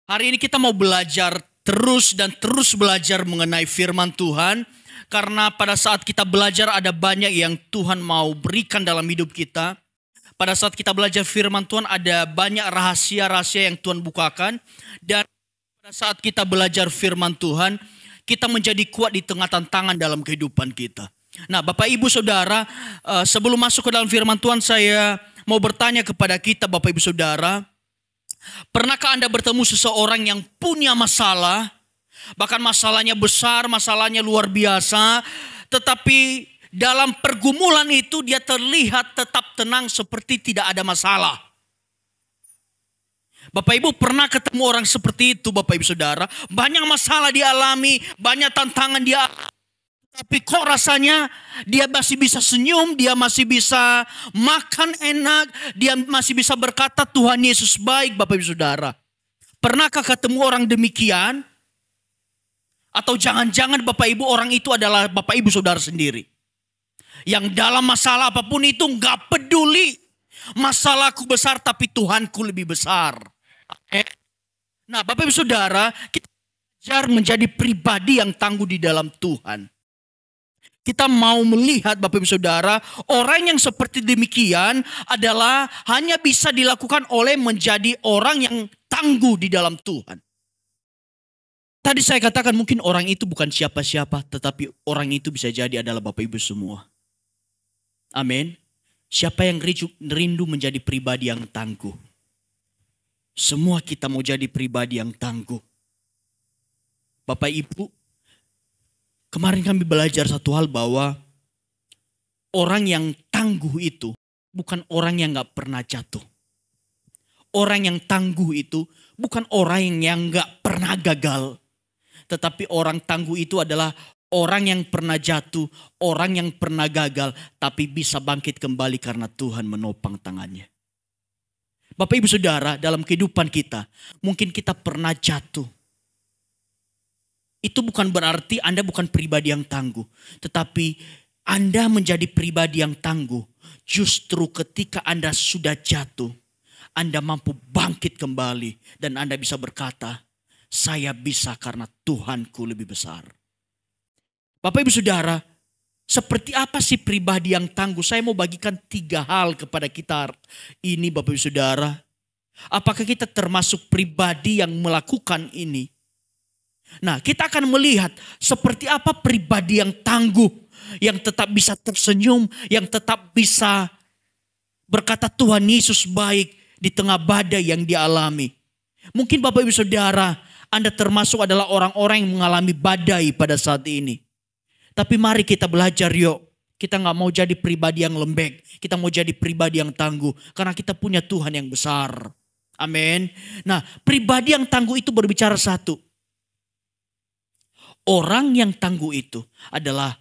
Hari ini kita mau belajar terus dan terus belajar mengenai firman Tuhan. Karena pada saat kita belajar ada banyak yang Tuhan mau berikan dalam hidup kita. Pada saat kita belajar firman Tuhan ada banyak rahasia-rahasia yang Tuhan bukakan. Dan pada saat kita belajar firman Tuhan, kita menjadi kuat di tengah tantangan dalam kehidupan kita. Nah, Bapak Ibu Saudara, sebelum masuk ke dalam firman Tuhan, saya mau bertanya kepada kita, Bapak Ibu Saudara. Pernahkah Anda bertemu seseorang yang punya masalah, bahkan masalahnya besar, masalahnya luar biasa, tetapi dalam pergumulan itu dia terlihat tetap tenang seperti tidak ada masalah? Bapak Ibu pernah ketemu orang seperti itu, Bapak Ibu Saudara? Banyak masalah dialami, banyak tantangan dia. Tapi kok rasanya dia masih bisa senyum, dia masih bisa makan enak, dia masih bisa berkata Tuhan Yesus baik, Bapak Ibu Saudara. Pernahkah ketemu orang demikian? Atau jangan-jangan Bapak Ibu orang itu adalah Bapak Ibu Saudara sendiri. Yang dalam masalah apapun itu gak peduli. Masalahku besar tapi Tuhanku lebih besar. Nah Bapak Ibu Saudara, kita belajar menjadi pribadi yang tangguh di dalam Tuhan. Kita mau melihat Bapak Ibu Saudara, orang yang seperti demikian adalah hanya bisa dilakukan oleh menjadi orang yang tangguh di dalam Tuhan. Tadi saya katakan mungkin orang itu bukan siapa-siapa, tetapi orang itu bisa jadi adalah Bapak Ibu semua. Amin. Siapa yang rindu menjadi pribadi yang tangguh? Semua kita mau jadi pribadi yang tangguh. Bapak Ibu, kemarin kami belajar satu hal bahwa orang yang tangguh itu bukan orang yang gak pernah jatuh. Orang yang tangguh itu bukan orang yang gak pernah gagal. Tetapi orang tangguh itu adalah orang yang pernah jatuh, orang yang pernah gagal, tapi bisa bangkit kembali karena Tuhan menopang tangannya. Bapak Ibu Saudara, dalam kehidupan kita, mungkin kita pernah jatuh. Itu bukan berarti Anda bukan pribadi yang tangguh. Tetapi Anda menjadi pribadi yang tangguh justru ketika Anda sudah jatuh. Anda mampu bangkit kembali. Dan Anda bisa berkata, saya bisa karena Tuhanku lebih besar. Bapak Ibu Saudara, seperti apa sih pribadi yang tangguh? Saya mau bagikan 3 hal kepada kita ini Bapak Ibu Saudara. Apakah kita termasuk pribadi yang melakukan ini? Nah, kita akan melihat seperti apa pribadi yang tangguh, yang tetap bisa tersenyum, yang tetap bisa berkata Tuhan Yesus baik di tengah badai yang dialami. Mungkin Bapak Ibu Saudara, Anda termasuk adalah orang-orang yang mengalami badai pada saat ini. Tapi mari kita belajar yuk. Kita gak mau jadi pribadi yang lembek. Kita mau jadi pribadi yang tangguh. Karena kita punya Tuhan yang besar. Amin. Nah, pribadi yang tangguh itu berbicara satu. Orang yang tangguh itu adalah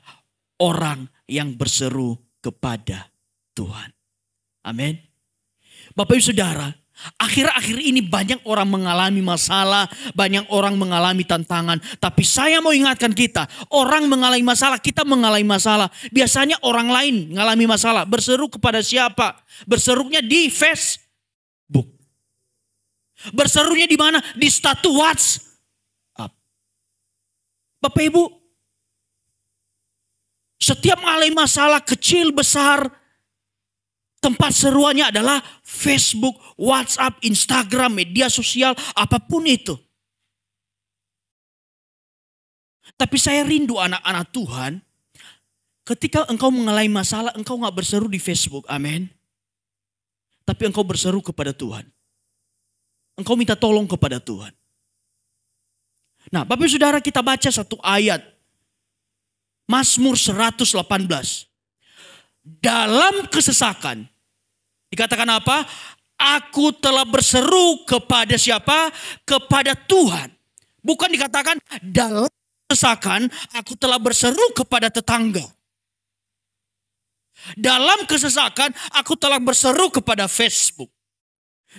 orang yang berseru kepada Tuhan. Amin. Bapak Ibu Saudara, akhir-akhir ini banyak orang mengalami masalah, banyak orang mengalami tantangan. Tapi saya mau ingatkan kita, orang mengalami masalah, kita mengalami masalah. Biasanya orang lain mengalami masalah, berseru kepada siapa? Berserunya di Facebook. Berserunya di mana? Di status WhatsApp. Bapak Ibu, setiap mengalami masalah kecil besar, tempat seruannya adalah Facebook, WhatsApp, Instagram, media sosial, apapun itu. Tapi saya rindu anak-anak Tuhan, ketika engkau mengalami masalah, engkau gak berseru di Facebook, amin. Tapi engkau berseru kepada Tuhan. Engkau minta tolong kepada Tuhan. Nah, Bapak Ibu Saudara, kita baca satu ayat. Mazmur 118. Dalam kesesakan. Dikatakan apa? Aku telah berseru kepada siapa? Kepada Tuhan. Bukan dikatakan dalam kesesakan aku telah berseru kepada tetangga. Dalam kesesakan aku telah berseru kepada Facebook.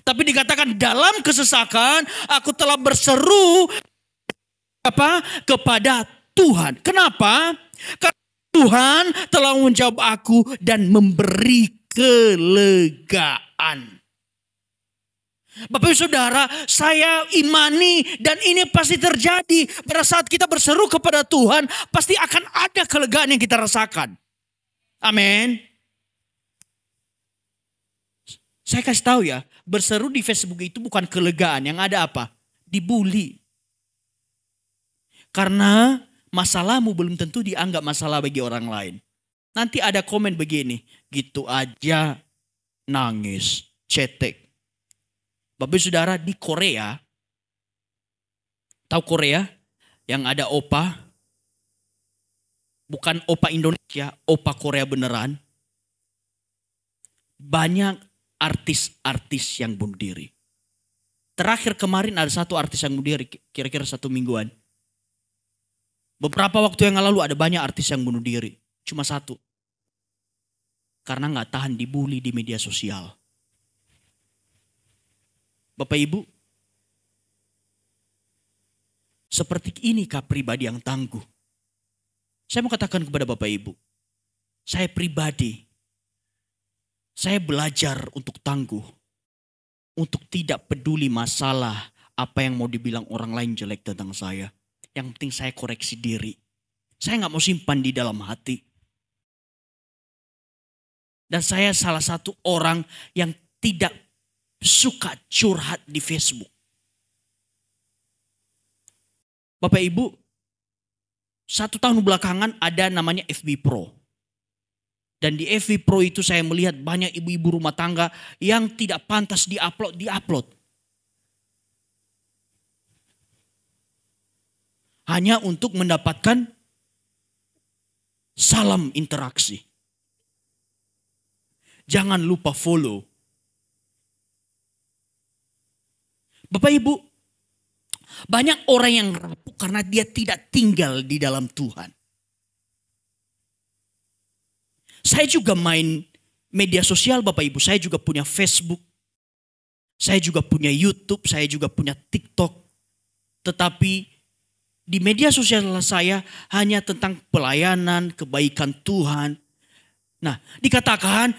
Tapi dikatakan dalam kesesakan aku telah berseru kepada Tuhan. Kenapa? Karena Tuhan telah menjawab aku dan memberi kelegaan. Bapak Ibu Saudara, saya imani dan ini pasti terjadi. Pada saat kita berseru kepada Tuhan, pasti akan ada kelegaan yang kita rasakan. Amin. Saya kasih tahu ya, berseru di Facebook itu bukan kelegaan. Yang ada apa? Dibully. Karena masalahmu belum tentu dianggap masalah bagi orang lain. Nanti ada komen begini, gitu aja nangis, cetek. Bapak Saudara, di Korea, tahu Korea yang ada opa, bukan opa Indonesia, opa Korea beneran. Banyak artis-artis yang bunuh diri. Terakhir kemarin ada satu artis yang bunuh diri, kira-kira 1 mingguan. Beberapa waktu yang lalu ada banyak artis yang bunuh diri. Cuma satu. Karena gak tahan dibully di media sosial. Bapak Ibu, seperti inikah pribadi yang tangguh? Saya mau katakan kepada Bapak Ibu, saya pribadi, saya belajar untuk tangguh. Untuk tidak peduli masalah apa yang mau dibilang orang lain jelek tentang saya. Yang penting saya koreksi diri. Saya gak mau simpan di dalam hati. Dan saya salah satu orang yang tidak suka curhat di Facebook. Bapak Ibu, 1 tahun belakangan ada namanya FB Pro. Dan di FB Pro itu saya melihat banyak ibu-ibu rumah tangga yang tidak pantas di-upload. Hanya untuk mendapatkan salam interaksi. Jangan lupa follow. Bapak Ibu, banyak orang yang rapuh karena dia tidak tinggal di dalam Tuhan. Saya juga main media sosial Bapak Ibu. Saya juga punya Facebook. Saya juga punya YouTube. Saya juga punya TikTok. Tetapi di media sosial saya hanya tentang pelayanan, kebaikan Tuhan. Nah, dikatakan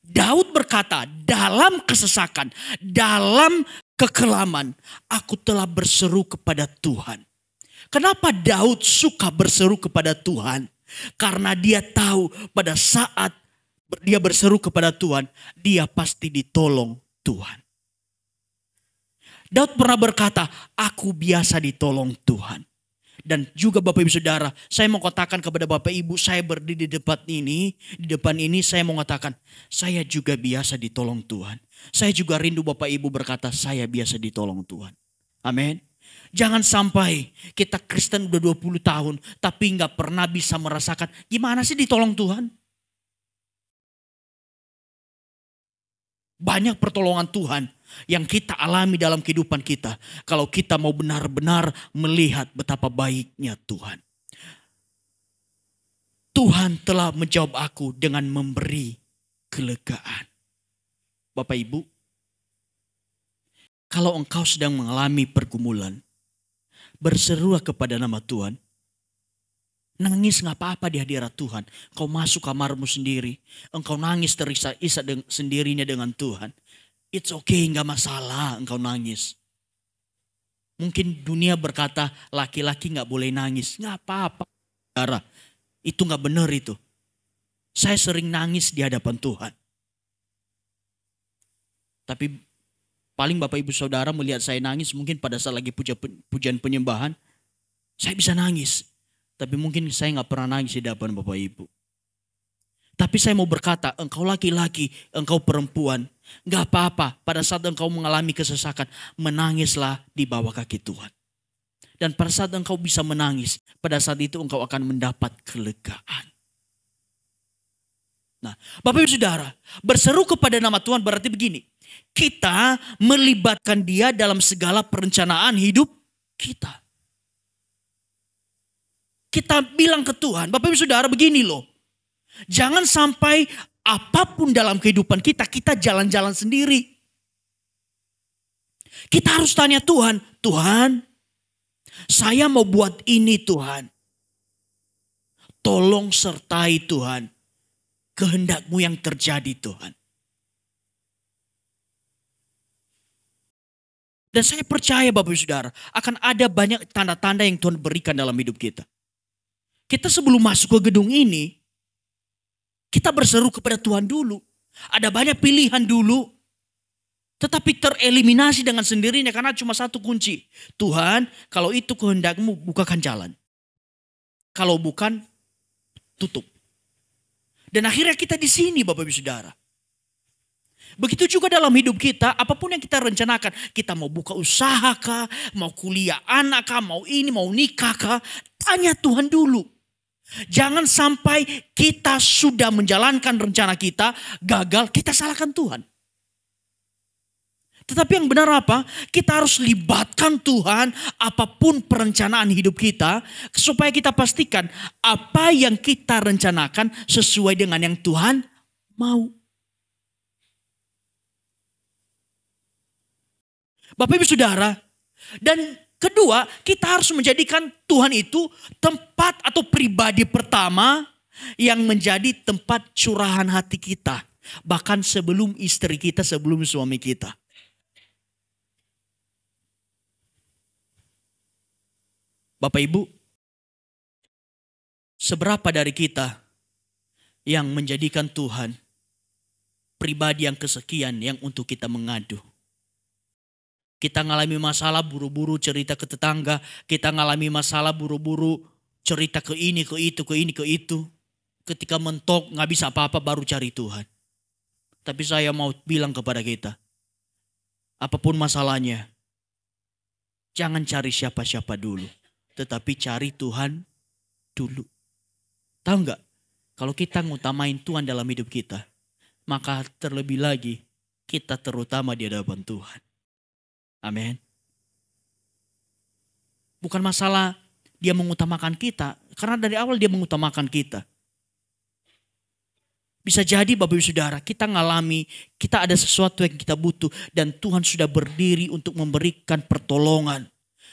Daud berkata, dalam kesesakan, dalam kekelaman, aku telah berseru kepada Tuhan. Kenapa Daud suka berseru kepada Tuhan? Karena dia tahu pada saat dia berseru kepada Tuhan, dia pasti ditolong Tuhan. Daud pernah berkata, aku biasa ditolong Tuhan. Dan juga Bapak Ibu Saudara, saya mau katakan kepada Bapak Ibu, saya berdiri di depan ini saya mau katakan, saya juga biasa ditolong Tuhan. Saya juga rindu Bapak Ibu berkata, saya biasa ditolong Tuhan. Amin. Jangan sampai kita Kristen udah 20 tahun, tapi gak pernah bisa merasakan, gimana sih ditolong Tuhan? Banyak pertolongan Tuhan yang kita alami dalam kehidupan kita. Kalau kita mau benar-benar melihat betapa baiknya Tuhan. Tuhan telah menjawab aku dengan memberi kelegaan. Bapak Ibu, kalau engkau sedang mengalami pergumulan, berserulah kepada nama Tuhan. Nangis gak apa-apa di hadirat Tuhan. Engkau masuk kamarmu sendiri. Engkau nangis terisak-isak sendirinya dengan Tuhan. It's okay, gak masalah engkau nangis. Mungkin dunia berkata laki-laki gak boleh nangis. Gak apa-apa. Itu gak benar itu. Saya sering nangis di hadapan Tuhan. Tapi paling Bapak Ibu Saudara melihat saya nangis mungkin pada saat lagi pujian penyembahan. Saya bisa nangis. Tapi mungkin saya gak pernah nangis di hadapan Bapak Ibu. Tapi saya mau berkata, engkau laki-laki, engkau perempuan. Gak apa-apa pada saat engkau mengalami kesesakan. Menangislah di bawah kaki Tuhan. Dan pada saat engkau bisa menangis, pada saat itu engkau akan mendapat kelegaan. Nah, Bapak Ibu Saudara, berseru kepada nama Tuhan berarti begini. Kita melibatkan dia dalam segala perencanaan hidup kita. Kita bilang ke Tuhan, Bapak Ibu Saudara begini loh. Jangan sampai apapun dalam kehidupan kita, kita jalan-jalan sendiri. Kita harus tanya Tuhan, Tuhan, saya mau buat ini Tuhan. Tolong sertai Tuhan, kehendak-Mu yang terjadi Tuhan. Dan saya percaya Bapak Ibu Saudara, akan ada banyak tanda-tanda yang Tuhan berikan dalam hidup kita. Kita sebelum masuk ke gedung ini, kita berseru kepada Tuhan dulu. Ada banyak pilihan dulu. Tetapi tereliminasi dengan sendirinya karena cuma satu kunci. Tuhan, kalau itu kehendak-Mu, bukakan jalan. Kalau bukan, tutup. Dan akhirnya kita di sini Bapak Ibu Saudara. Begitu juga dalam hidup kita, apapun yang kita rencanakan. Kita mau buka usaha kah, mau kuliah anak kah, mau ini, mau nikah kah. Tanya Tuhan dulu. Jangan sampai kita sudah menjalankan rencana kita, gagal, kita salahkan Tuhan. Tetapi yang benar apa? Kita harus libatkan Tuhan apapun perencanaan hidup kita. Supaya kita pastikan apa yang kita rencanakan sesuai dengan yang Tuhan mau. Bapak Ibu Saudara. Dan kedua, kita harus menjadikan Tuhan itu tempat atau pribadi pertama yang menjadi tempat curahan hati kita. Bahkan sebelum istri kita, sebelum suami kita. Bapak Ibu, seberapa dari kita yang menjadikan Tuhan pribadi yang kesekian yang untuk kita mengadu? Kita ngalami masalah buru-buru cerita ke tetangga, kita ngalami masalah buru-buru cerita ke ini, ke itu, ke ini, ke itu. Ketika mentok nggak bisa apa-apa baru cari Tuhan. Tapi saya mau bilang kepada kita, apapun masalahnya, jangan cari siapa-siapa dulu. Tetapi cari Tuhan dulu. Tahu nggak? Kalau kita ngutamain Tuhan dalam hidup kita, maka terlebih lagi kita terutama di hadapan Tuhan. Amin. Bukan masalah dia mengutamakan kita, karena dari awal dia mengutamakan kita. Bisa jadi Bapak Ibu Saudara, kita ngalami, kita ada sesuatu yang kita butuh dan Tuhan sudah berdiri untuk memberikan pertolongan.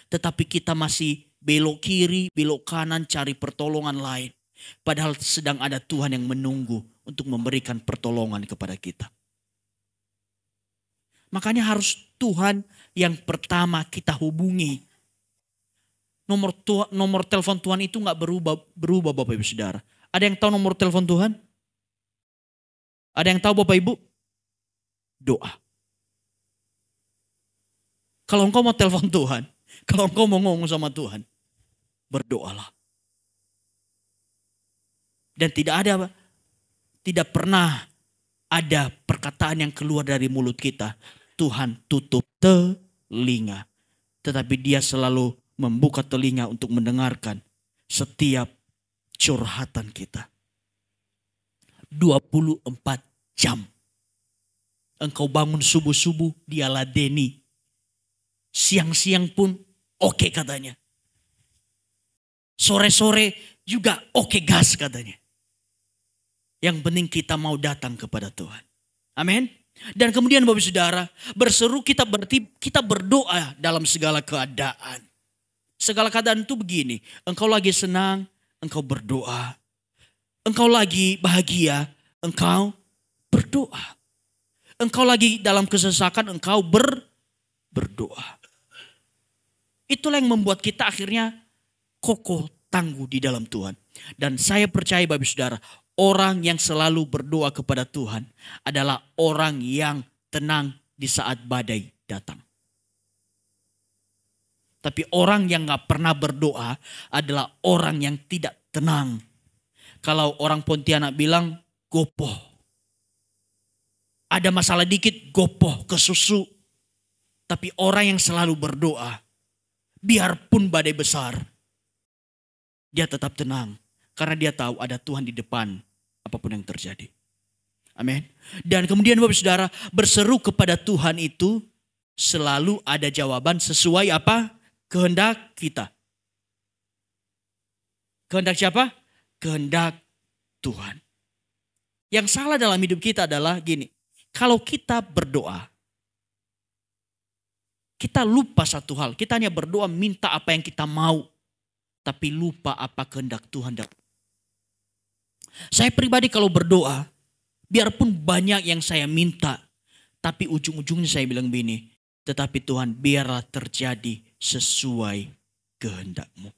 Tetapi kita masih belok kiri, belok kanan, cari pertolongan lain. Padahal sedang ada Tuhan yang menunggu untuk memberikan pertolongan kepada kita. Makanya harus Tuhan yang pertama kita hubungi. Nomor telepon Tuhan itu gak berubah Bapak Ibu Saudara. Ada yang tahu nomor telepon Tuhan? Ada yang tahu Bapak Ibu? Doa. Kalau engkau mau telepon Tuhan, kalau engkau mau ngomong sama Tuhan, berdoalah. Dan tidak pernah ada perkataan yang keluar dari mulut kita, Tuhan tutup telinga. Tetapi dia selalu membuka telinga untuk mendengarkan setiap curhatan kita. 24 jam. Engkau bangun subuh-subuh, dia ladeni. Siang-siang pun oke katanya. Sore-sore juga oke gas katanya. Yang penting kita mau datang kepada Tuhan. Amin. Dan kemudian Bapak Saudara, berseru kita berarti kita berdoa dalam segala keadaan. Segala keadaan itu begini, engkau lagi senang, engkau berdoa. Engkau lagi bahagia, engkau berdoa. Engkau lagi dalam kesesakan, engkau berdoa. Itulah yang membuat kita akhirnya kokoh tangguh di dalam Tuhan. Dan saya percaya Bapak Saudara, orang yang selalu berdoa kepada Tuhan adalah orang yang tenang di saat badai datang. Tapi orang yang gak pernah berdoa adalah orang yang tidak tenang. Kalau orang Pontianak bilang gopoh. Ada masalah dikit gopoh ke susu. Tapi orang yang selalu berdoa, biarpun badai besar, dia tetap tenang. Karena dia tahu ada Tuhan di depan apapun yang terjadi. Amin. Dan kemudian Bapak Saudara, berseru kepada Tuhan itu selalu ada jawaban sesuai apa? Kehendak kita. Kehendak siapa? Kehendak Tuhan. Yang salah dalam hidup kita adalah gini. Kalau kita berdoa, kita lupa satu hal. Kita hanya berdoa minta apa yang kita mau. Tapi lupa apa kehendak Tuhan. Saya pribadi kalau berdoa, biarpun banyak yang saya minta, tapi ujung-ujungnya saya bilang begini, Tetapi Tuhan, biarlah terjadi sesuai kehendak-Mu.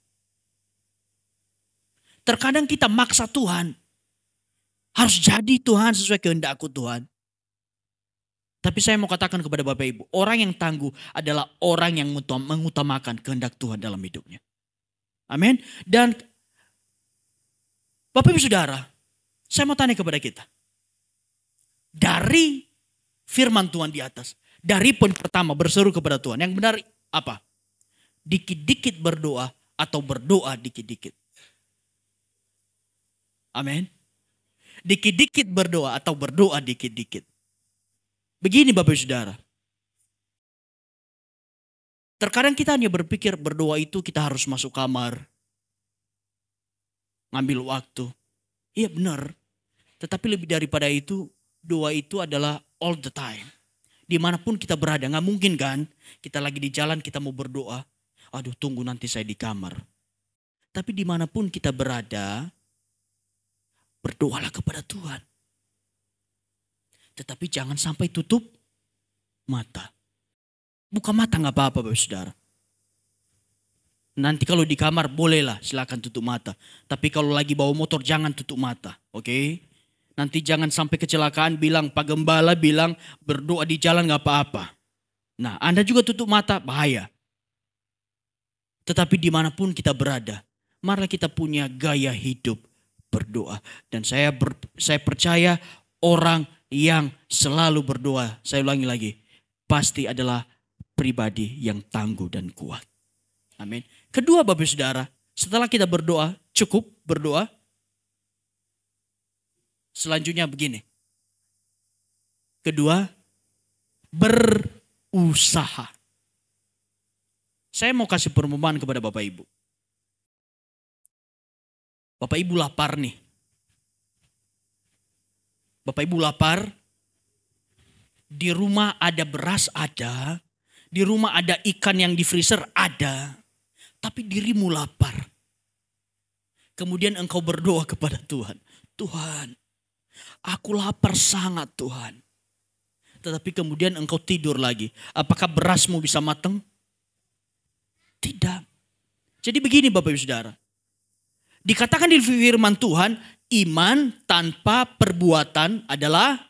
Terkadang kita maksa Tuhan. Harus jadi Tuhan sesuai kehendak-Ku Tuhan. Tapi saya mau katakan kepada Bapak Ibu, orang yang tangguh adalah orang yang mengutamakan kehendak Tuhan dalam hidupnya. Amin. Dan Bapak Ibu Saudara, saya mau tanya kepada kita. Dari firman Tuhan di atas, dari poin pertama berseru kepada Tuhan, yang benar apa? Dikit-dikit berdoa atau berdoa dikit-dikit. Amin. Dikit-dikit berdoa atau berdoa dikit-dikit. Begini Bapak Ibu Saudara. Terkadang kita hanya berpikir berdoa itu kita harus masuk kamar. Ngambil waktu. Iya benar. Tetapi lebih daripada itu, doa itu adalah all the time. Dimanapun kita berada, gak mungkin kan kita lagi di jalan kita mau berdoa. Aduh tunggu nanti saya di kamar. Tapi dimanapun kita berada, berdoalah kepada Tuhan. Tetapi jangan sampai tutup mata. Buka mata gak apa-apa Bapak Saudara. Nanti kalau di kamar bolehlah silakan tutup mata. Tapi kalau lagi bawa motor jangan tutup mata. Oke? Nanti jangan sampai kecelakaan bilang Pak Gembala bilang berdoa di jalan gak apa-apa. Nah Anda juga tutup mata bahaya. Tetapi dimanapun kita berada, marilah kita punya gaya hidup berdoa. Dan saya percaya orang yang selalu berdoa, saya ulangi lagi, pasti adalah pribadi yang tangguh dan kuat. Amin. Kedua Bapak Saudara, setelah kita berdoa, cukup berdoa. Selanjutnya begini. Kedua, berusaha. Saya mau kasih perumpamaan kepada Bapak Ibu. Bapak Ibu lapar nih. Bapak Ibu lapar, di rumah ada beras ada, di rumah ada ikan yang di freezer ada, tapi dirimu lapar. Kemudian engkau berdoa kepada Tuhan, Tuhan, aku lapar sangat Tuhan. Tetapi kemudian engkau tidur lagi, apakah berasmu bisa matang? Tidak. Jadi begini Bapak Ibu Saudara, dikatakan di firman Tuhan, iman tanpa perbuatan adalah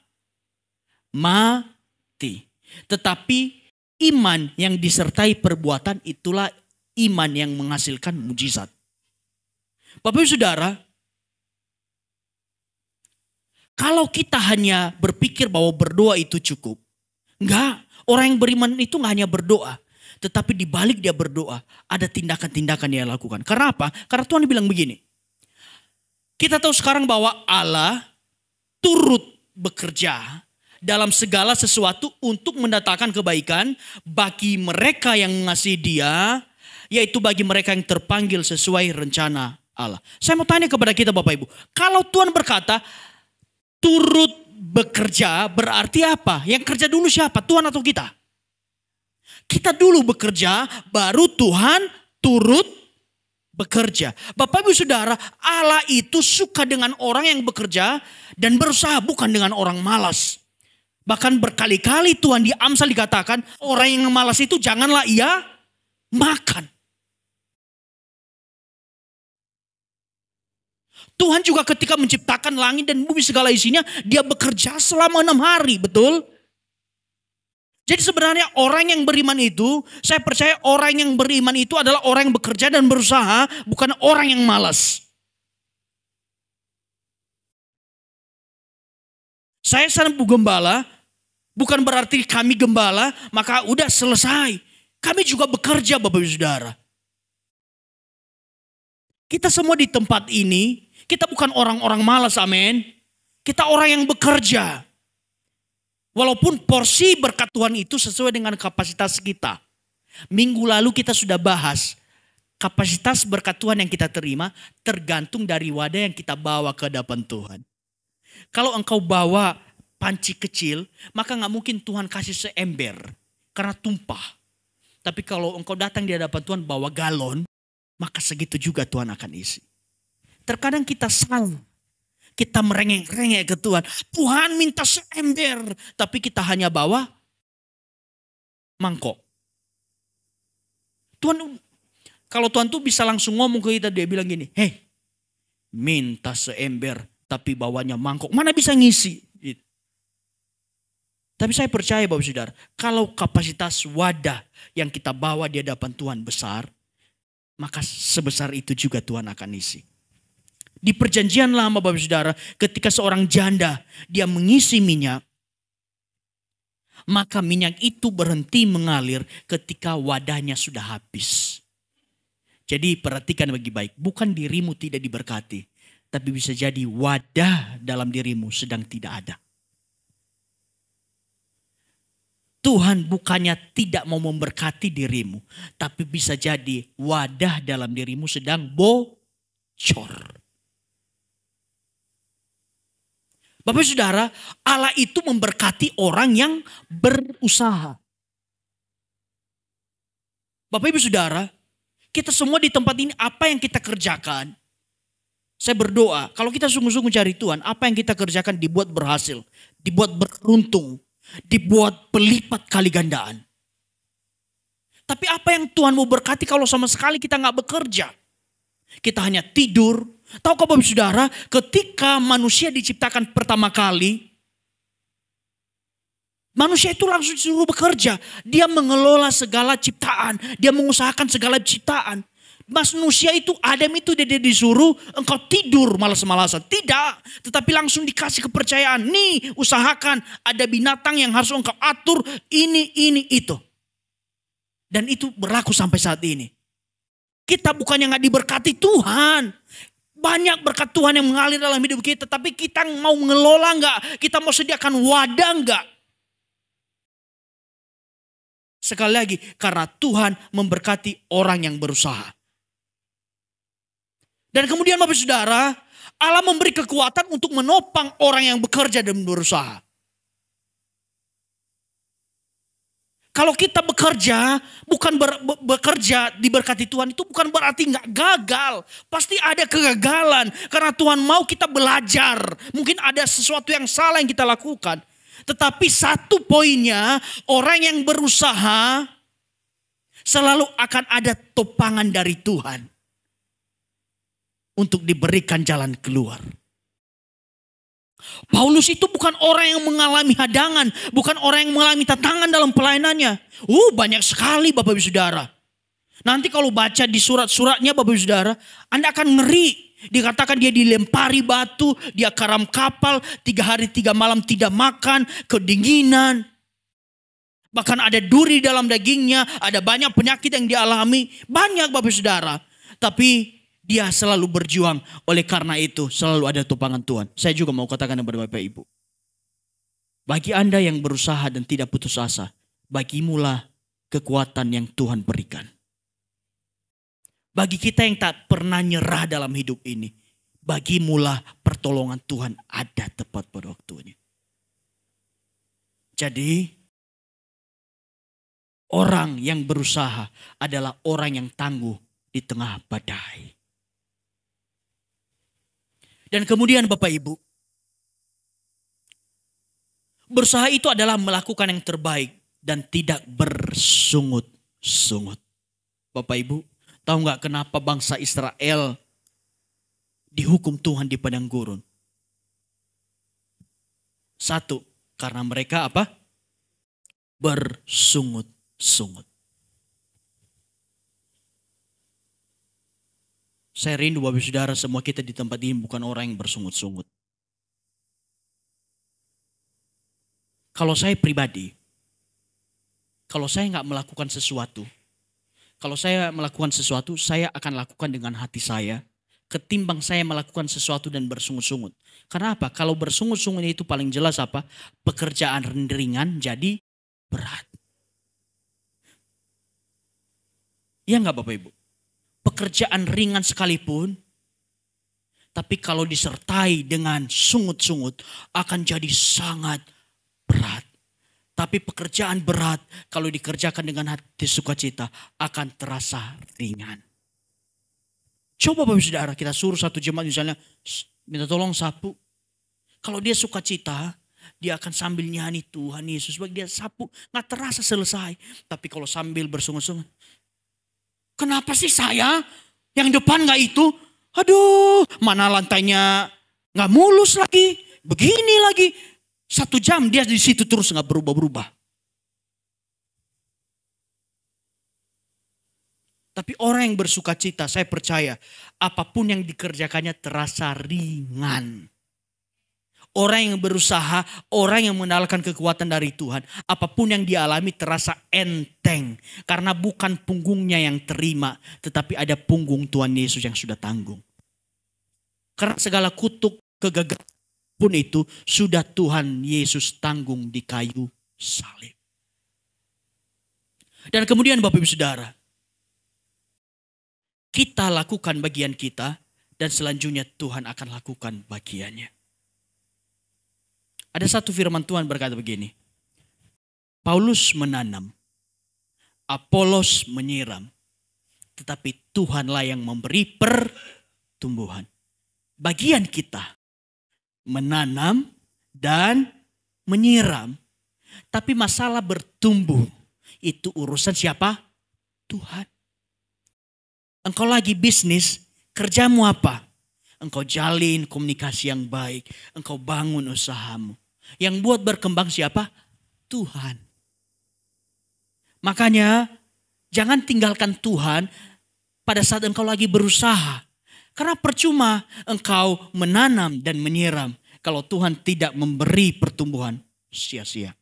mati. Tetapi iman yang disertai perbuatan itulah iman yang menghasilkan mujizat. Bapak Ibu Saudara, kalau kita hanya berpikir bahwa berdoa itu cukup. Enggak, orang yang beriman itu enggak hanya berdoa. Tetapi di balik dia berdoa, ada tindakan-tindakan yang dia lakukan. Karena apa? Karena Tuhan bilang begini. Kita tahu sekarang bahwa Allah turut bekerja dalam segala sesuatu untuk mendatangkan kebaikan bagi mereka yang mengasihi Dia, yaitu bagi mereka yang terpanggil sesuai rencana Allah. Saya mau tanya kepada kita Bapak Ibu, kalau Tuhan berkata turut bekerja berarti apa? Yang kerja dulu siapa? Tuhan atau kita? Kita dulu bekerja, baru Tuhan turut bekerja. Bapak Ibu Saudara, Allah itu suka dengan orang yang bekerja dan berusaha, bukan dengan orang malas. Bahkan berkali-kali Tuhan di Amsal dikatakan, orang yang malas itu janganlah ia makan. Tuhan juga ketika menciptakan langit dan bumi segala isinya, dia bekerja selama 6 hari, betul? Jadi sebenarnya orang yang beriman itu, saya percaya orang yang beriman itu adalah orang yang bekerja dan berusaha, bukan orang yang malas. Saya sana Bu Gembala, bukan berarti kami gembala, maka udah selesai. Kami juga bekerja Bapak Ibu Saudara. Kita semua di tempat ini, kita bukan orang-orang malas, amin. Kita orang yang bekerja. Walaupun porsi berkat Tuhan itu sesuai dengan kapasitas kita. Minggu lalu kita sudah bahas. Kapasitas berkat Tuhan yang kita terima tergantung dari wadah yang kita bawa ke hadapan Tuhan. Kalau engkau bawa panci kecil, maka gak mungkin Tuhan kasih seember. Karena tumpah. Tapi kalau engkau datang di hadapan Tuhan bawa galon, maka segitu juga Tuhan akan isi. Terkadang kita salah. Kita merengek-rengek ke Tuhan. Tuhan minta seember. Tapi kita hanya bawa mangkok. Tuhan, kalau Tuhan tuh bisa langsung ngomong ke kita, dia bilang gini, hei, minta seember tapi bawanya mangkok, mana bisa ngisi? Gitu. Tapi saya percaya Bapak Saudara, kalau kapasitas wadah yang kita bawa di hadapan Tuhan besar, maka sebesar itu juga Tuhan akan isi. Di perjanjian lama Bapak Saudara, ketika seorang janda dia mengisi minyak, maka minyak itu berhenti mengalir ketika wadahnya sudah habis. Jadi perhatikan baik-baik, bukan dirimu tidak diberkati, tapi bisa jadi wadah dalam dirimu sedang tidak ada. Tuhan bukannya tidak mau memberkati dirimu, tapi bisa jadi wadah dalam dirimu sedang bocor. Bapak Saudara, Allah itu memberkati orang yang berusaha. Bapak Ibu Saudara, kita semua di tempat ini apa yang kita kerjakan, saya berdoa kalau kita sungguh-sungguh cari Tuhan, apa yang kita kerjakan dibuat berhasil, dibuat beruntung, dibuat pelipat kali gandaan. Tapi apa yang Tuhan mau berkati kalau sama sekali kita gak bekerja? Kita hanya tidur. Tahukah Bapak Saudara, ketika manusia diciptakan pertama kali, manusia itu langsung disuruh bekerja. Dia mengelola segala ciptaan. Dia mengusahakan segala ciptaan. Manusia itu, Adam itu dia disuruh engkau tidur malas-malasan. Tidak, tetapi langsung dikasih kepercayaan. Nih usahakan, ada binatang yang harus engkau atur, ini, itu. Dan itu berlaku sampai saat ini. Kita bukannya gak diberkati Tuhan. Banyak berkat Tuhan yang mengalir dalam hidup kita. Tapi kita mau mengelola gak? Kita mau sediakan wadah gak? Sekali lagi, karena Tuhan memberkati orang yang berusaha. Dan kemudian Bapak Saudara, Allah memberi kekuatan untuk menopang orang yang bekerja dan berusaha. Kalau kita bekerja, bukan bekerja diberkati Tuhan, itu bukan berarti nggak gagal. Pasti ada kegagalan, karena Tuhan mau kita belajar. Mungkin ada sesuatu yang salah yang kita lakukan. Tetapi satu poinnya, orang yang berusaha selalu akan ada topangan dari Tuhan untuk diberikan jalan keluar. Paulus itu bukan orang yang mengalami hadangan, bukan orang yang mengalami tantangan dalam pelayanannya. Banyak sekali Bapak Ibu Saudara. Nanti kalau baca di surat-suratnya Bapak Ibu Saudara, Anda akan ngeri. Dikatakan dia dilempari batu, dia karam kapal, 3 hari 3 malam tidak makan, kedinginan. Bahkan ada duri dalam dagingnya, ada banyak penyakit yang dialami. Banyak Bapak Ibu Saudara. Tapi dia selalu berjuang, oleh karena itu selalu ada topangan Tuhan. Saya juga mau katakan kepada Bapak Ibu. Bagi Anda yang berusaha dan tidak putus asa, bagimulah kekuatan yang Tuhan berikan. Bagi kita yang tak pernah nyerah dalam hidup ini, bagimulah pertolongan Tuhan ada tepat pada waktunya. Jadi, orang yang berusaha adalah orang yang tangguh di tengah badai. Dan kemudian Bapak Ibu, berusaha itu adalah melakukan yang terbaik dan tidak bersungut-sungut. Bapak Ibu, tahu nggak kenapa bangsa Israel dihukum Tuhan di padang gurun? 1, karena mereka apa? Bersungut-sungut. Saya rindu Bapak Saudara semua kita di tempat ini bukan orang yang bersungut-sungut. Kalau saya pribadi, kalau saya nggak melakukan sesuatu, saya akan lakukan dengan hati saya, ketimbang saya melakukan sesuatu dan bersungut-sungut. Karena apa? Kalau bersungut-sungut itu paling jelas apa? Pekerjaan ringan jadi berat. Iya nggak Bapak Ibu? Pekerjaan ringan sekalipun, tapi kalau disertai dengan sungut-sungut akan jadi sangat berat. Tapi pekerjaan berat kalau dikerjakan dengan hati sukacita akan terasa ringan. Coba Bapak Saudara kita suruh satu jemaat misalnya minta tolong sapu. Kalau dia sukacita, dia akan sambil nyanyi Tuhan Yesus. Bagi dia sapu, nggak terasa selesai. Tapi kalau sambil bersungut-sungut, kenapa sih saya? Yang depan nggak itu? Aduh, mana lantainya nggak mulus lagi. Begini lagi. 1 jam dia di situ terus nggak berubah-berubah. Tapi orang yang bersuka cita, saya percaya apapun yang dikerjakannya terasa ringan. Orang yang berusaha, orang yang mengandalkan kekuatan dari Tuhan, apapun yang dialami terasa enteng. Karena bukan punggungnya yang terima, tetapi ada punggung Tuhan Yesus yang sudah tanggung. Karena segala kutuk, kegagalan pun itu sudah Tuhan Yesus tanggung di kayu salib. Dan kemudian Bapak Ibu Saudara, kita lakukan bagian kita dan selanjutnya Tuhan akan lakukan bagiannya. Ada satu firman Tuhan berkata begini. Paulus menanam, Apolos menyiram, tetapi Tuhanlah yang memberi pertumbuhan. Bagian kita menanam dan menyiram. Tapi masalah bertumbuh itu urusan siapa? Tuhan. Engkau lagi bisnis, kerjamu apa? Engkau jalin komunikasi yang baik. Engkau bangun usahamu. Yang buat berkembang siapa? Tuhan. Makanya jangan tinggalkan Tuhan pada saat engkau lagi berusaha. Karena percuma engkau menanam dan menyiram kalau Tuhan tidak memberi pertumbuhan, sia-sia.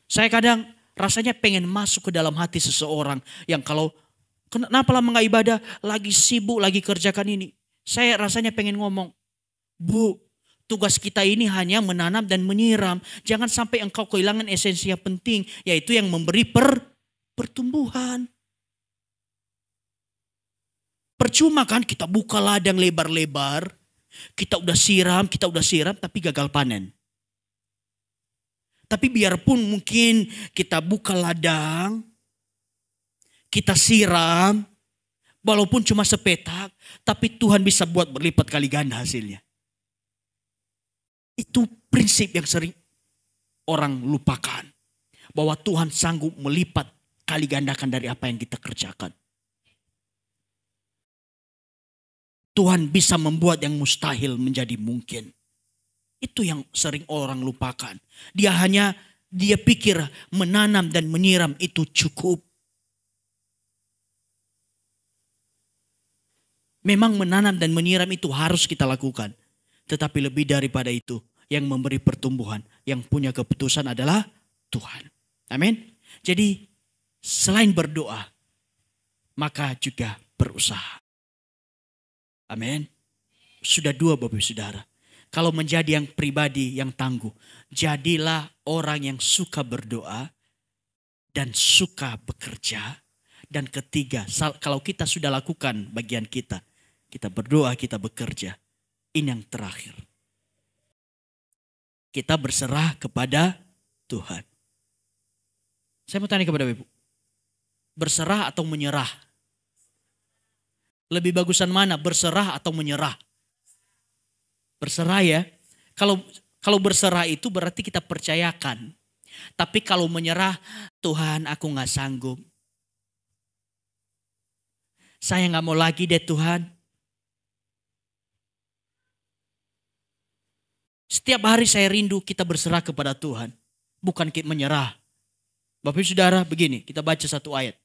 Saya kadang rasanya pengen masuk ke dalam hati seseorang yang kalau kenapa lama nggak ibadah, lagi sibuk, lagi kerjakan ini. Saya rasanya pengen ngomong, Bu, tugas kita ini hanya menanam dan menyiram. Jangan sampai engkau kehilangan esensi yang penting, yaitu yang memberi pertumbuhan. Percuma kan kita buka ladang lebar-lebar, kita udah siram, tapi gagal panen. Tapi biarpun mungkin kita buka ladang, kita siram, walaupun cuma sepetak, tapi Tuhan bisa buat berlipat kali ganda hasilnya. Itu prinsip yang sering orang lupakan. Bahwa Tuhan sanggup melipat kali gandakan dari apa yang kita kerjakan. Tuhan bisa membuat yang mustahil menjadi mungkin. Itu yang sering orang lupakan. Dia pikir menanam dan menyiram itu cukup. Memang menanam dan menyiram itu harus kita lakukan. Tetapi lebih daripada itu, yang memberi pertumbuhan, yang punya keputusan adalah Tuhan. Amin. Jadi selain berdoa, maka juga berusaha. Amin. Sudah 2 Bapak Ibu Saudara. Kalau menjadi yang pribadi yang tangguh, jadilah orang yang suka berdoa dan suka bekerja. Dan ketiga, kalau kita sudah lakukan bagian kita berdoa, kita bekerja. Ini yang terakhir. Kita berserah kepada Tuhan. Saya mau tanya kepada Ibu, berserah atau menyerah? Lebih bagusan mana, berserah atau menyerah? Berserah ya. Kalau berserah itu berarti kita percayakan. Tapi kalau menyerah, Tuhan aku gak sanggup. Saya gak mau lagi deh Tuhan. Setiap hari saya rindu kita berserah kepada Tuhan. Bukan kita menyerah. Bapak Ibu Saudara begini, kita baca satu ayat.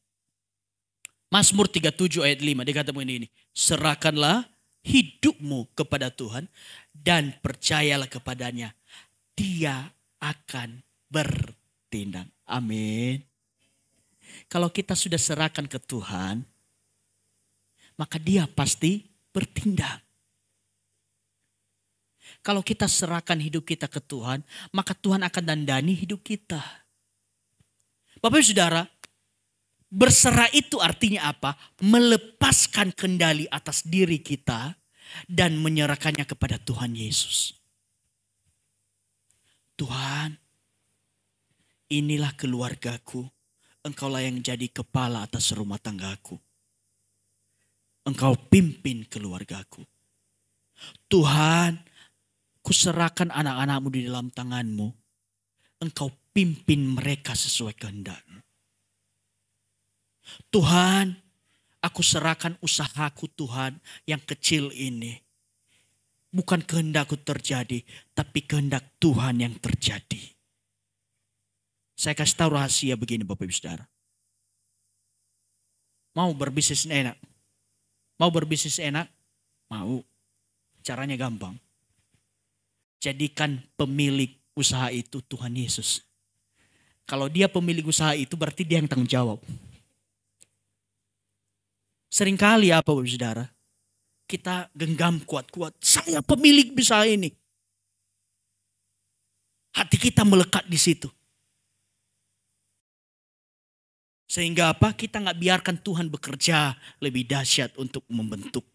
Mazmur 37 ayat 5, dia kata begini. Serahkanlah hidupmu kepada Tuhan dan percayalah kepadanya. Dia akan bertindak. Amin. Kalau kita sudah serahkan ke Tuhan, maka dia pasti bertindak. Kalau kita serahkan hidup kita ke Tuhan, maka Tuhan akan dandani hidup kita. Bapak Ibu Saudara, berserah itu artinya apa? Melepaskan kendali atas diri kita dan menyerahkannya kepada Tuhan Yesus. Tuhan, inilah keluargaku. Engkaulah yang jadi kepala atas rumah tanggaku. Engkau pimpin keluargaku. Tuhan, kuserahkan anak-anakmu di dalam tanganmu. Engkau pimpin mereka sesuai kehendak-Mu. Tuhan, aku serahkan usahaku Tuhan yang kecil ini. Bukan kehendakku terjadi, tapi kehendak Tuhan yang terjadi. Saya kasih tahu rahasia begini Bapak Ibu Saudara. Mau berbisnis enak? Mau berbisnis enak? Mau. Caranya gampang. Jadikan pemilik usaha itu Tuhan Yesus. Kalau dia pemilik usaha itu berarti dia yang tanggung jawab. Seringkali apa Bapak Saudara? Kita genggam kuat-kuat. Saya pemilik usaha ini. Hati kita melekat di situ. Sehingga apa? Kita nggak biarkan Tuhan bekerja lebih dahsyat untuk membentuk.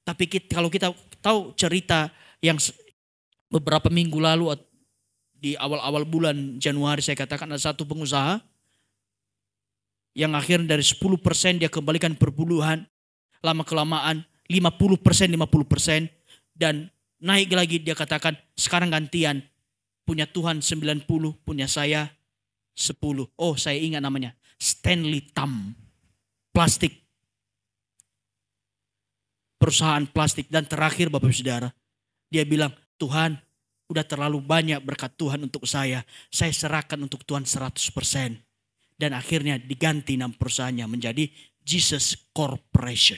Tapi kalau kita tahu cerita yang beberapa minggu lalu di awal-awal bulan Januari saya katakan ada satu pengusaha yang akhirnya dari 10% dia kembalikan perpuluhan, lama-kelamaan 50%, dan naik lagi dia katakan sekarang gantian, punya Tuhan 90, punya saya 10. Oh saya ingat namanya, Stanley Tam, plastik. Perusahaan plastik. Dan terakhir Bapak Saudara, dia bilang, Tuhan udah terlalu banyak berkat Tuhan untuk saya serahkan untuk Tuhan 100%. Dan akhirnya diganti nama perusahaannya menjadi Jesus Corporation.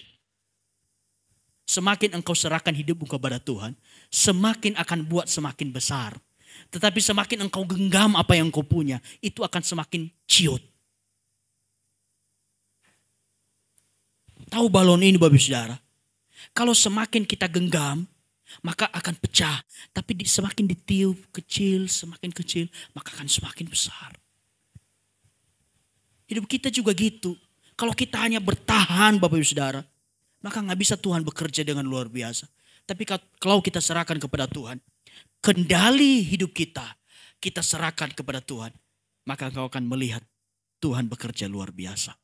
Semakin engkau serahkan hidupmu kepada Tuhan, semakin akan buat semakin besar. Tetapi semakin engkau genggam apa yang engkau punya, itu akan semakin ciut. Tahu balon ini Bapak Saudara? Kalau semakin kita genggam, maka akan pecah. Tapi semakin ditiup kecil, semakin kecil, maka akan semakin besar. Hidup kita juga gitu. Kalau kita hanya bertahan Bapak Ibu Saudara, maka nggak bisa Tuhan bekerja dengan luar biasa. Tapi kalau kita serahkan kepada Tuhan, kendali hidup kita serahkan kepada Tuhan, maka engkau akan melihat Tuhan bekerja luar biasa.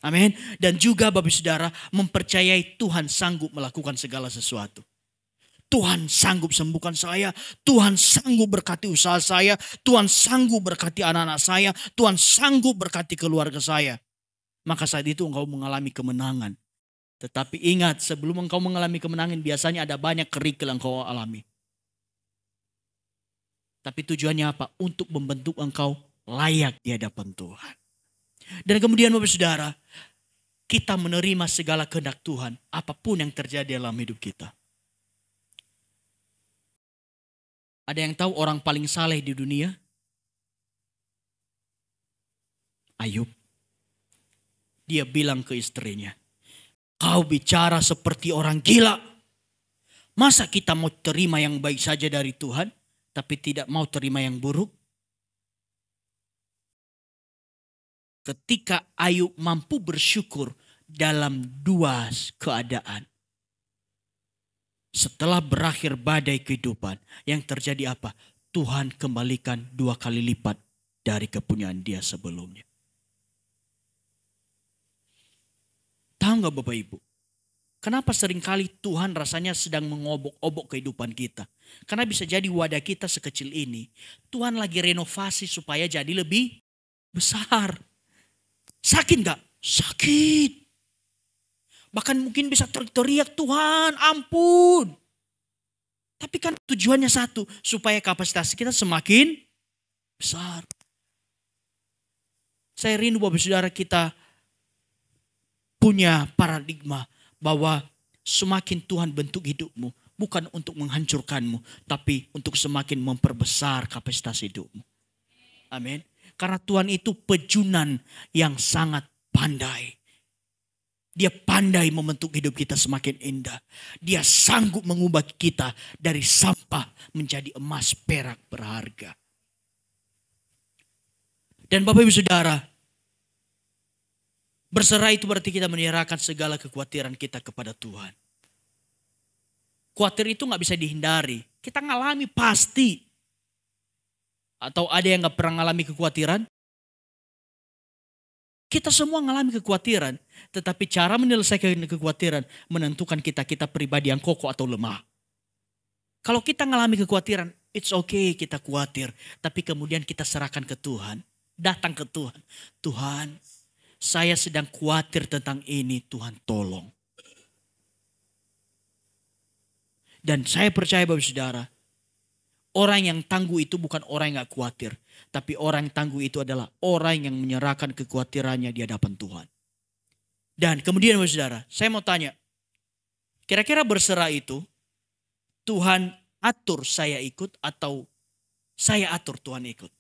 Amin. Dan juga Bapak Saudara mempercayai Tuhan sanggup melakukan segala sesuatu. Tuhan sanggup sembuhkan saya. Tuhan sanggup berkati usaha saya. Tuhan sanggup berkati anak-anak saya. Tuhan sanggup berkati keluarga saya. Maka saat itu engkau mengalami kemenangan. Tetapi ingat, sebelum engkau mengalami kemenangan biasanya ada banyak kerikil yang engkau alami. Tapi tujuannya apa? Untuk membentuk engkau layak di hadapan Tuhan. Dan kemudian Bapak Saudara, kita menerima segala kehendak Tuhan apapun yang terjadi dalam hidup kita. Ada yang tahu orang paling saleh di dunia? Ayub. Dia bilang ke istrinya, kau bicara seperti orang gila. Masa kita mau terima yang baik saja dari Tuhan, tapi tidak mau terima yang buruk? Ketika Ayub mampu bersyukur dalam dua keadaan. Setelah berakhir badai kehidupan, yang terjadi apa? Tuhan kembalikan 2 kali lipat dari kepunyaan dia sebelumnya. Tahu gak Bapak Ibu? Kenapa seringkali Tuhan rasanya sedang mengobok-obok kehidupan kita? Karena bisa jadi wadah kita sekecil ini, Tuhan lagi renovasi supaya jadi lebih besar. Sakit gak? Sakit. Bahkan mungkin bisa teriak, Tuhan ampun. Tapi kan tujuannya satu, supaya kapasitas kita semakin besar. Saya rindu Bapak Saudara kita punya paradigma bahwa semakin Tuhan bentuk hidupmu, bukan untuk menghancurkanmu, tapi untuk semakin memperbesar kapasitas hidupmu. Amin. Karena Tuhan itu pejunan yang sangat pandai. Dia pandai membentuk hidup kita semakin indah. Dia sanggup mengubah kita dari sampah menjadi emas perak berharga. Dan Bapak Ibu Saudara, berserah itu berarti kita menyerahkan segala kekhawatiran kita kepada Tuhan. Khawatir itu gak bisa dihindari. Kita ngalami pasti. Atau ada yang gak pernah ngalami kekhawatiran? Kita semua mengalami kekhawatiran. Tetapi cara menyelesaikan kekhawatiran menentukan kita pribadi yang kokoh atau lemah. Kalau kita mengalami kekhawatiran, it's okay kita khawatir. Tapi kemudian kita serahkan ke Tuhan. Datang ke Tuhan. Tuhan, saya sedang khawatir tentang ini. Tuhan tolong. Dan saya percaya Bapak Saudara, orang yang tangguh itu bukan orang yang gak khawatir. Tapi orang yang tangguh itu adalah orang yang menyerahkan kekhawatirannya di hadapan Tuhan. Dan kemudian Bapak Saudara, saya mau tanya. Kira-kira berserah itu, Tuhan atur saya ikut atau saya atur Tuhan ikut?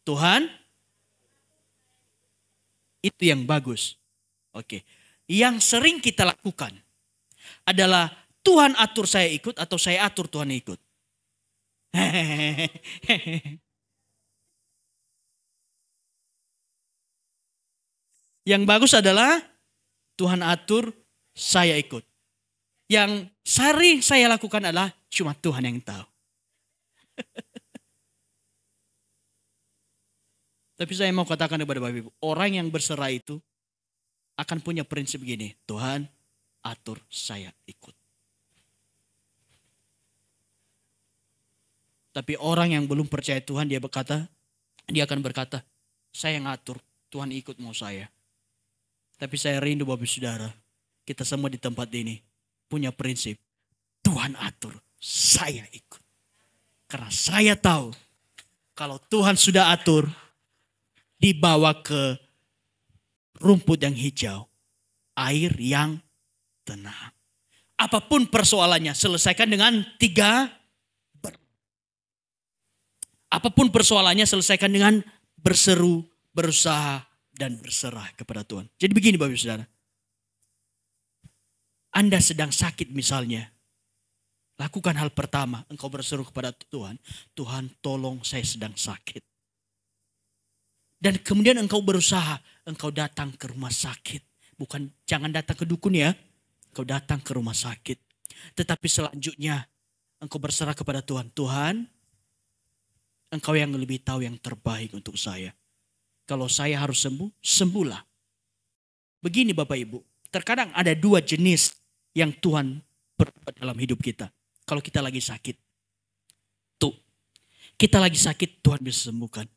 Tuhan, itu yang bagus. Oke. Yang sering kita lakukan adalah Tuhan atur saya ikut atau saya atur Tuhan ikut. Yang bagus adalah Tuhan atur saya ikut. Yang sering saya lakukan adalah cuma Tuhan yang tahu. Tapi saya mau katakan kepada Bapak Ibu, orang yang berserah itu akan punya prinsip gini, Tuhan atur saya ikut. Tapi orang yang belum percaya Tuhan dia akan berkata, saya ngatur, Tuhan ikut mau saya. Tapi saya rindu Bapak Saudara, kita semua di tempat ini punya prinsip, Tuhan atur, saya ikut. Karena saya tahu, kalau Tuhan sudah atur, dibawa ke rumput yang hijau, air yang tenang. Apapun persoalannya, selesaikan dengan apapun persoalannya, selesaikan dengan berseru, berusaha, dan berserah kepada Tuhan. Jadi begini Bapak Saudara. Anda sedang sakit misalnya. Lakukan hal pertama, engkau berseru kepada Tuhan. Tuhan tolong saya sedang sakit. Dan kemudian engkau berusaha, engkau datang ke rumah sakit. Jangan datang ke dukun ya. Engkau datang ke rumah sakit. Tetapi selanjutnya engkau berserah kepada Tuhan. Tuhan, engkau yang lebih tahu yang terbaik untuk saya. Kalau saya harus sembuh, sembuhlah. Begini Bapak Ibu, terkadang ada dua jenis yang Tuhan berbuat dalam hidup kita. Kalau kita lagi sakit. Kita lagi sakit, Tuhan bisa sembuhkan.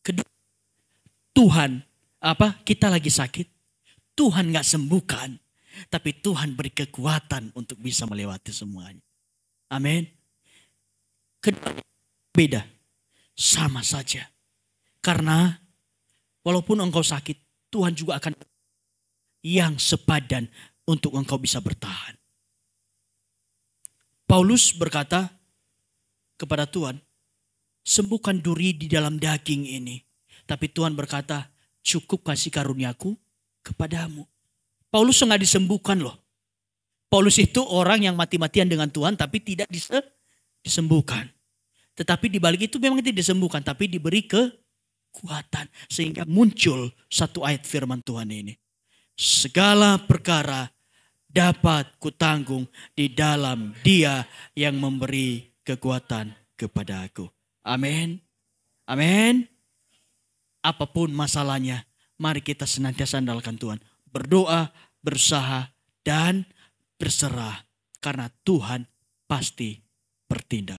Kedua, kita lagi sakit, Tuhan gak sembuhkan. Tapi Tuhan beri kekuatan untuk bisa melewati semuanya. Amin. Kedua, beda. Sama saja. Karena walaupun engkau sakit, Tuhan juga akan yang sepadan untuk engkau bisa bertahan. Paulus berkata kepada Tuhan, sembuhkan duri di dalam daging ini. Tapi Tuhan berkata, cukup kasih karuniaku kepadamu. Paulus enggak disembuhkan loh. Paulus itu orang yang mati-matian dengan Tuhan tapi tidak disembuhkan. Tetapi di balik itu memang tidak disembuhkan tapi diberi kekuatan. Sehingga muncul satu ayat firman Tuhan ini. Segala perkara dapat kutanggung di dalam Dia yang memberi kekuatan kepada aku. Amin. Amin. Apapun masalahnya, mari kita senantiasa andalkan Tuhan. Berdoa, berusaha, dan berserah. Karena Tuhan pasti bertindak.